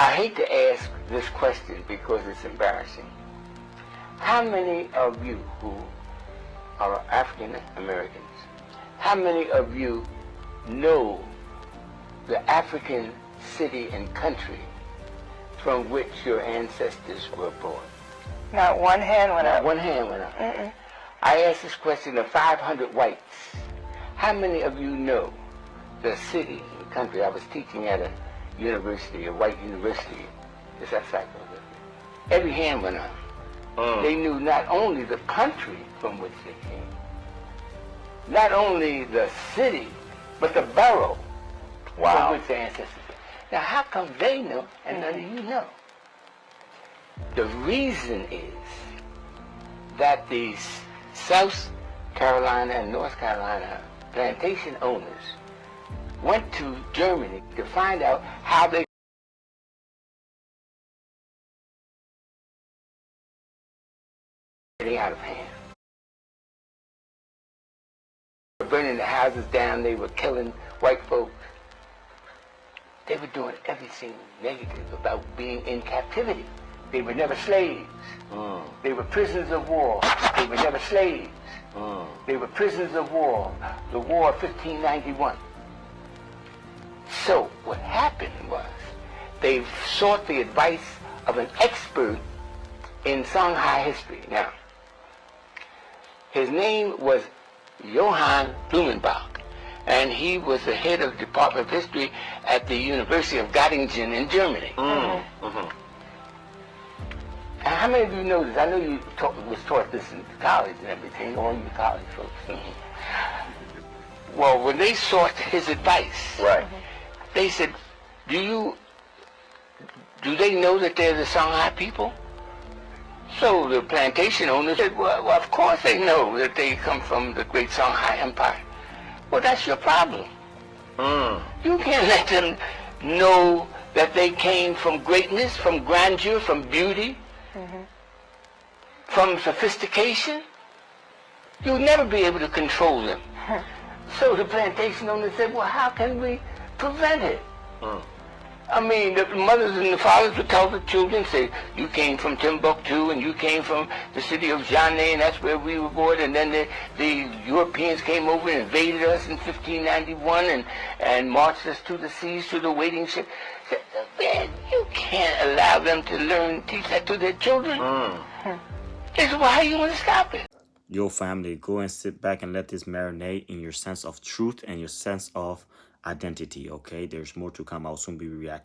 I hate to ask this question because it's embarrassing. How many of you who are African Americans, how many of you know the African city and country from which your ancestors were born? Not one hand went up. Not one hand went up. I asked this question of 500 whites. How many of you know the city and country? I was teaching at a university, a white university. It's that cycle. Every hand went up. They knew not only the country from which they came, not only the city, but the borough from which their ancestors came. Now, how come they know and none of you know? The reason is that these South Carolina and North Carolina plantation owners went to Germany to find out how they getting out of hand. They were burning the houses down, they were killing white folks. They were doing everything negative about being in captivity. They were never slaves. They were prisoners of war. They were never slaves. They were prisoners of war. The War of 1591. So what happened was they sought the advice of an expert in Songhai history. Now, his name was Johann Blumenbach, and he was the head of the Department of History at the University of Göttingen in Germany. And how many of you know this? I know you was taught this in college and everything, all you college folks. Well, when they sought his advice, they said, do they know that they're the Songhai people? So the plantation owners said, well, of course they know that they come from the great Songhai Empire. Well, that's your problem. You can't let them know that they came from greatness, from grandeur, from beauty, from sophistication. You'll never be able to control them. So the plantation owners said, well, how can we prevent it? I mean, the mothers and the fathers would tell the children, say, you came from Timbuktu and you came from the city of Jenne, and that's where we were born, and then the Europeans came over and invaded us in 1591 and marched us to the seas, to the waiting ship. Man, you can't allow them to teach that to their children. That's why you want to stop it. Yo, family, go and sit back and let this marinate in your sense of truth and your sense of identity, okay? There's more to come. I'll soon be reacting.